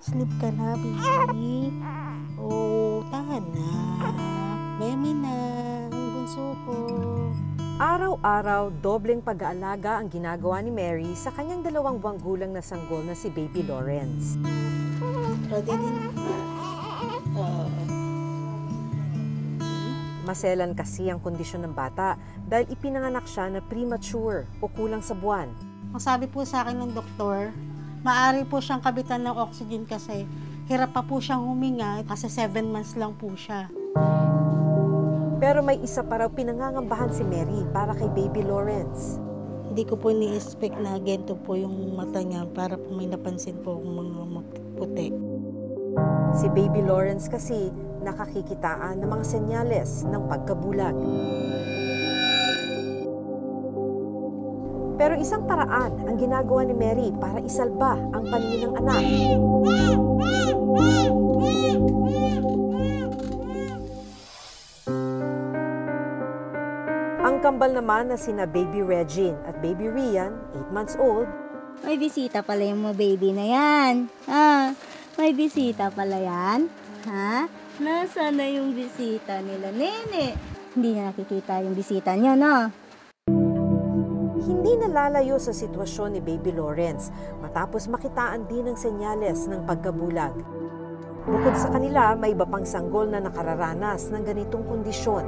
Sleep ka na, baby. Oh, tahan na. Memi na, ang bunso ko. Araw-araw, dobleng pag-aalaga ang ginagawa ni Mary sa kanyang 2 buwang gulang na sanggol na si Baby Lawrence. Maselan kasi ang kondisyon ng bata dahil ipinanganak siya na premature o kulang sa buwan. Ang sabi po sa akin ng doktor, maaari po siyang kabitan ng oxygen kasi hirap pa po siyang huminga kasi 7 months lang po siya. Pero may isa pa raw pinangangambahan si Mary para kay Baby Lawrence. Hindi ko po ni-expect na ganito po yung mata niya para po may napansin po akong mga puti. Si Baby Lawrence kasi nakakikitaan ng mga senyales ng pagkabulag. Pero isang paraan ang ginagawa ni Mary para isalba ang paningin ng anak. Ang kambal naman na sina Baby Regine at Baby Rian, 8 months old. May bisita pala yung mga baby na yan. May bisita pala yan. Ha? Nasaan na yung bisita nila, nene? Hindi niya nakikita yung bisita niya, no? Hindi nalalayo sa sitwasyon ni Baby Lawrence matapos makitaan din ng senyales ng pagkabulag. Bukod sa kanila, may iba pang sanggol na nakararanas ng ganitong kondisyon.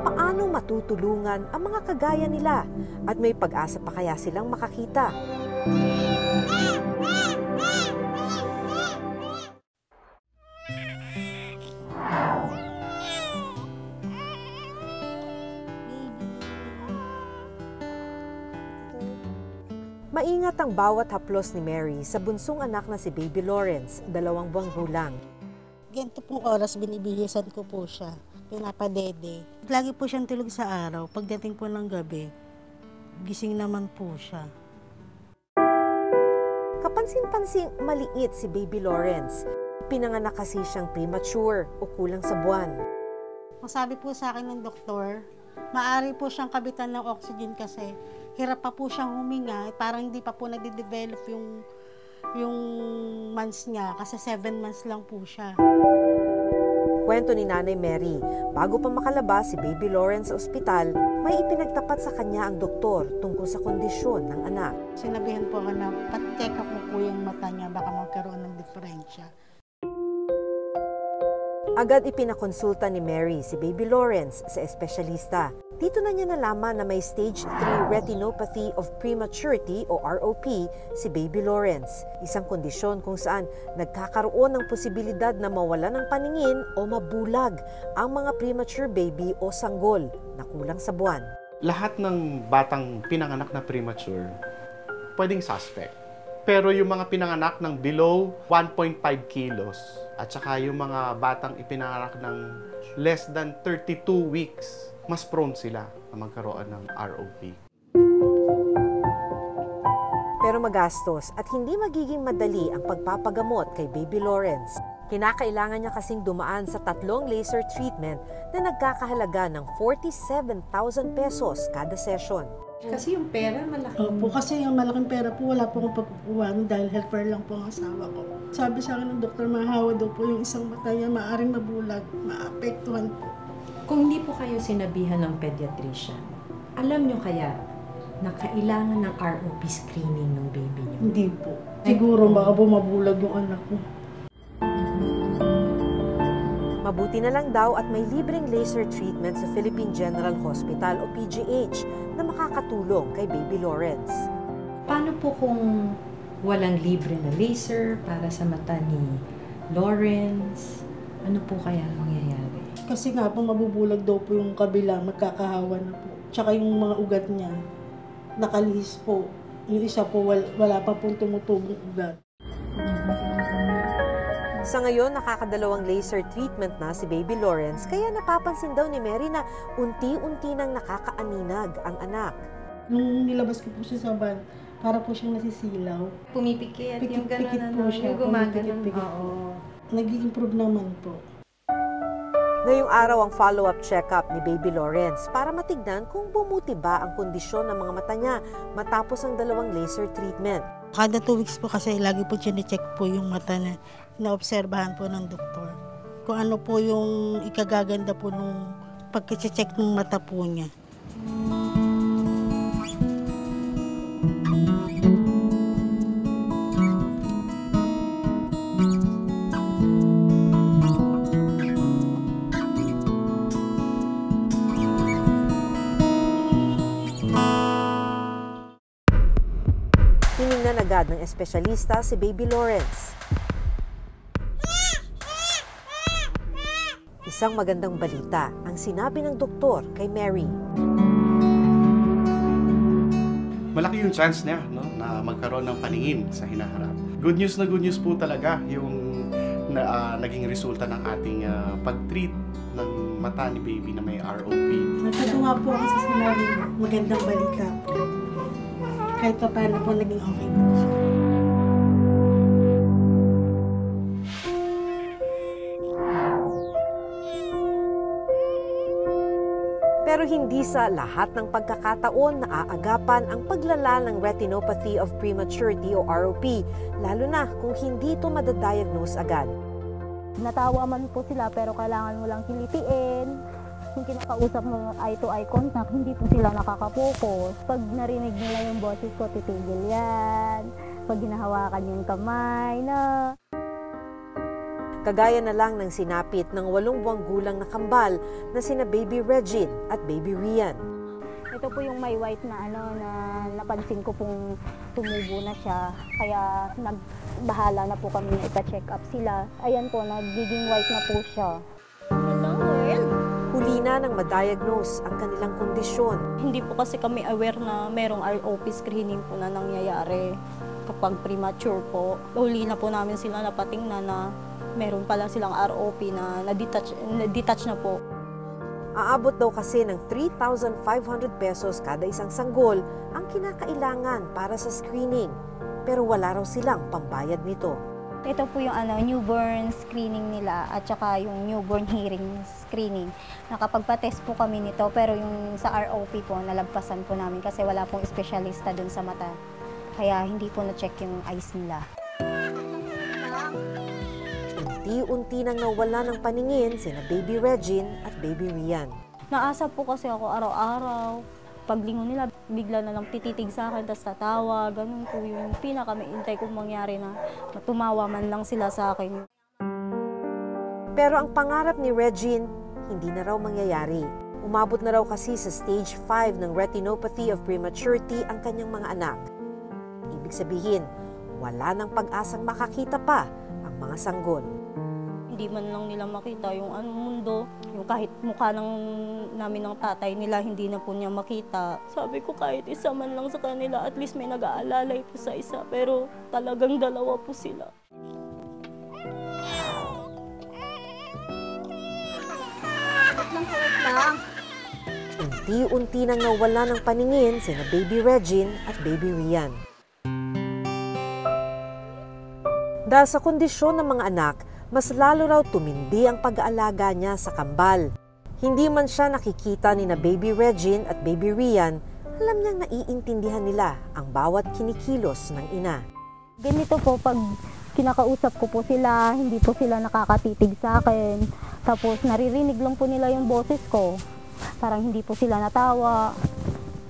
Paano matutulungan ang mga kagaya nila at may pag-asa pa kaya silang makakita? Maingat ang bawat haplos ni Mary sa bunsong anak na si Baby Lawrence, 2 buwang gulang. Ganito pong oras binibihisan ko po siya. Pinapadede. Lagi po siyang tulog sa araw. Pagdating po ng gabi, gising naman po siya. Kapansin-pansing maliit si Baby Lawrence. Pinanganak kasi siyang premature o kulang sa buwan. Ang sabi po sa akin ng doktor, maaari po siyang kabitan ng oxygen kasi hirap pa po siyang huminga. Parang hindi pa po nade-develop yung months niya kasi 7 months lang po siya. Kwento ni Nanay Mary, bago pa makalabas si Baby Lawrence sa ospital, may ipinagtapat sa kanya ang doktor tungkol sa kondisyon ng anak. Sinabihan po ako na pat-check up mo po yung mata niya, baka magkaroon ng diferensya. Agad ipinakonsulta ni Mary si Baby Lawrence sa espesyalista. Dito na niya nalaman na may stage 3 retinopathy of prematurity o ROP si Baby Lawrence. Isang kondisyon kung saan nagkakaroon ng posibilidad na mawala ng paningin o mabulag ang mga premature baby o sanggol na kulang sa buwan. Lahat ng batang pinanganak na premature, pwedeng suspect. Pero yung mga pinanganak ng below 1.5 kilos at saka yung mga batang ipinanganak ng less than 32 weeks, mas prone sila na magkaroon ng ROP. Pero magastos at hindi magiging madali ang pagpapagamot kay Baby Lawrence. Kinakailangan niya kasing dumaan sa 3 laser treatment na nagkakahalaga ng 47,000 pesos kada session. Kasi yung pera malaki. Opo, kasi yung malaking pera po, wala po akong pagkukuha dahil helper lang po ang asawa ko. Sabi sa akin ng doktor, mahawa daw po yung isang mata niya, maaaring mabulag, maapektuhan po. Kung hindi po kayo sinabihan ng pediatrician, alam nyo kaya na kailangan ng ROP screening ng baby nyo? Hindi po. Siguro baka po mabulag yung anak ko. Mabuti na lang daw at may libreng laser treatment sa Philippine General Hospital o PGH na makakatulong kay Baby Lawrence. Paano po kung walang libre na laser para sa mata ni Lawrence? Ano po kaya mangyayari? Kasi nga po mabubulag daw po yung kabila, magkakahawa na po. Tsaka yung mga ugat niya, nakalihis po. Yung isa po, wala pa pong tumutubong ugat. Sa ngayon, nakakadalawang laser treatment na si Baby Lawrence kaya napapansin daw ni Mary na unti-unti nang nakakaaninag ang anak. Nung nilabas ko po siya sa van, para po siyang nasisilaw. Pumipikit, yung gano'n Pikit po siya. yung gumagano. Pumipikit po. Nag-i-improve naman po. Ngayong araw ang follow-up check-up ni Baby Lawrence para matignan kung bumuti ba ang kondisyon ng mga mata niya matapos ang 2 laser treatment. Kada 2 weeks po kasi lagi po chinecheck po yung mata na naobserbahan po ng doktor. Kung ano po yung ikagaganda po nung pagkicheck ng mata po niya. Tiningnan agad ng espesyalista si Baby Lawrence. Isang magandang balita ang sinabi ng doktor kay Mary. Malaki yung chance niya, no, na magkaroon ng paningin sa hinaharap. Good news po talaga yung naging resulta ng ating pag-treat ng mata ni baby na may ROP. Natutuwa po ako sa sinabi mo. Magandang balita po. Kahit pa paano po naging okay po siya. Pero hindi sa lahat ng pagkakataon naaagapan ang paglala ng retinopathy of prematurity o ROP, lalo na kung hindi ito madadiagnose agad. Natawa man po sila pero kailangan mo lang kilitiin. Kung kinakausap mo eye-to-eye contact, hindi po sila nakakapokus. Pag narinig nila yung boses ko, titigil yan. Pag hinahawakan yung kamay, na. Kagaya na lang ng sinapit ng 8 buwang gulang na kambal na sina Baby Regine at Baby Rian. Ito po yung may white na na napansin ko pong tumubo na siya. Kaya nagbahala na po kami na ipa-check up sila. Ayan po, nagiging white na po siya. Hello, world! Huli na nang ma-diagnose ang kanilang kondisyon. Hindi po kasi kami aware na merong ROP screening po na nangyayari kapag premature po. Huli na po namin sila napatingnan na meron pala silang ROP na na-detach na po. Aabot daw kasi ng 3,500 pesos kada isang sanggol ang kinakailangan para sa screening. Pero wala raw silang pambayad nito. Ito po yung newborn screening nila at saka yung newborn hearing screening. Nakapagpa-test po kami nito pero yung sa ROP po nalagpasan po namin kasi wala pong espesyalista dun sa mata. Kaya hindi po na-check yung eyes nila. Unti-unti nang nawala ng paningin sina Baby Regine at Baby Rian. Naasa po kasi ako araw-araw. Paglingon nila, bigla na lang tititig sa akin, tapos tatawa. Ganun po yung pinaka-maintay kong mangyari na tumawa man lang sila sa akin. Pero ang pangarap ni Regine, hindi na raw mangyayari. Umabot na raw kasi sa stage 5 ng retinopathy of prematurity ang kanyang mga anak. Ibig sabihin, wala nang pag-asang makakita pa ang mga sanggol. Hindi man lang nila makita yung mundo, yung kahit mukha namin ng tatay nila, hindi na po niya makita. Sabi ko kahit isa man lang sa kanila, at least may nag-aalalay po sa isa, pero talagang 2 po sila. Unti-unti nang nawala ng paningin sina Baby Regine at Baby Rian. Dahil sa kondisyon ng mga anak, mas lalo raw tumindi ang pag-aalaga niya sa kambal. Hindi man siya nakikita ni na Baby Regine at Baby Rian, alam niyang naiintindihan nila ang bawat kinikilos ng ina. Ganito po, pag kinakausap ko po sila, hindi po sila nakakatitig sa akin. Tapos naririnig lang po nila yung boses ko. Parang hindi po sila natawa.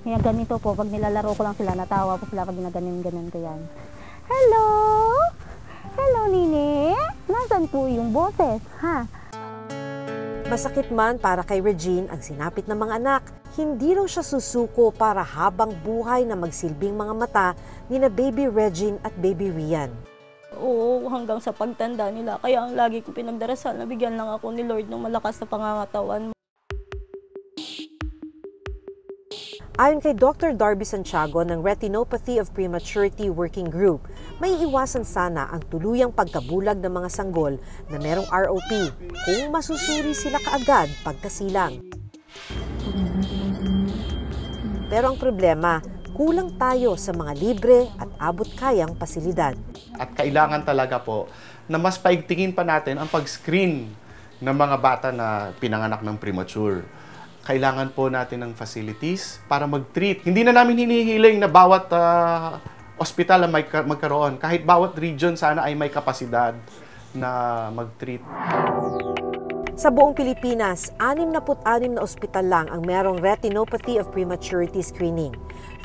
Kaya ganito po, pag nilalaro ko lang sila, natawa po sila pag ginaganon-ganon ko yan. Hello! Hello, Nini! Nasaan po yung boses, ha? Masakit man para kay Regine ang sinapit ng mga anak, hindi raw siya susuko para habang buhay na magsilbing mga mata ni na Baby Regine at Baby Rian. Oo, hanggang sa pagtanda nila. Kaya ang lagi kong pinagdarasal, nabigyan lang ako ni Lord ng malakas na pangangatawan. Ayon kay Dr. Darby Santiago ng Retinopathy of Prematurity Working Group, may iwasan sana ang tuluyang pagkabulag ng mga sanggol na merong ROP kung masusuri sila kaagad pagkasilang. Pero ang problema, kulang tayo sa mga libre at abot-kayang pasilidad. At kailangan talaga po na mas paigtingin pa natin ang pag-screen ng mga bata na pinanganak ng premature. Kailangan po natin ng facilities para mag-treat. Hindi na namin hinihiling na bawat ospital ang magkaroon. Kahit bawat region sana ay may kapasidad na mag-treat. Sa buong Pilipinas, 66 na ospital lang ang merong retinopathy of prematurity screening.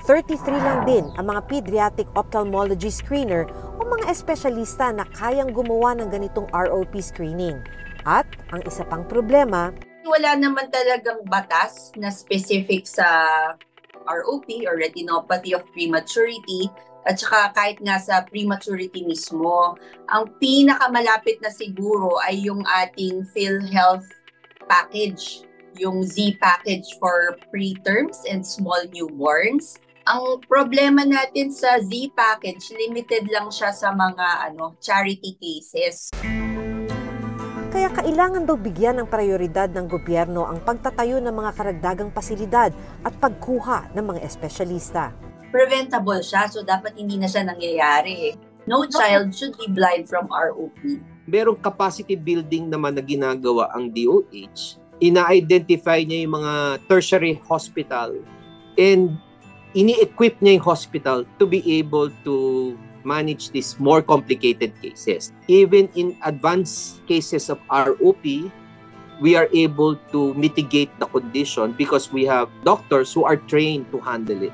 33 lang din ang mga pediatric ophthalmology screener o mga espesyalista na kayang gumawa ng ganitong ROP screening. At ang isa pang problema, wala naman talagang batas na specific sa ROP or retinopathy of prematurity at saka kahit nga sa prematurity mismo. Ang pinakamalapit na siguro ay yung ating PhilHealth package, yung Z package for preterms and small newborns. Ang problema natin sa Z package, limited lang siya sa mga charity cases. Kaya kailangan daw bigyan ng prioridad ng gobyerno ang pagtatayo ng mga karagdagang pasilidad at pagkuha ng mga espesyalista. Preventable siya, so dapat hindi na siya nangyayari. No child should be blind from ROP. Merong capacity building naman na ginagawa ang DOH. Ina-identify niya yung mga tertiary hospital and ini-equip niya yung hospital to be able to manage these more complicated cases. Even in advanced cases of ROP, we are able to mitigate the condition because we have doctors who are trained to handle it.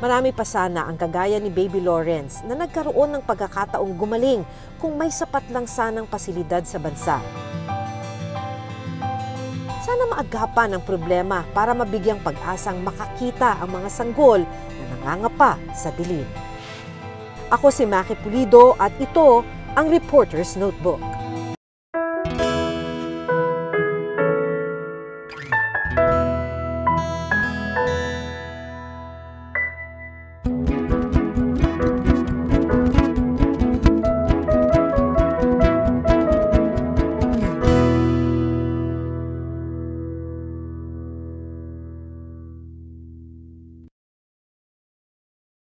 Marami pa sana ang kagaya ni Baby Lawrence na nagkaroon ng pagkakataong gumaling kung may sapat lang sanang pasilidad sa bansa. Sana maagapan ang problema para mabigyang pag-asang makakita ang mga sanggol na nangangapa sa dilim. Ako si Maki Pulido at ito ang Reporter's Notebook.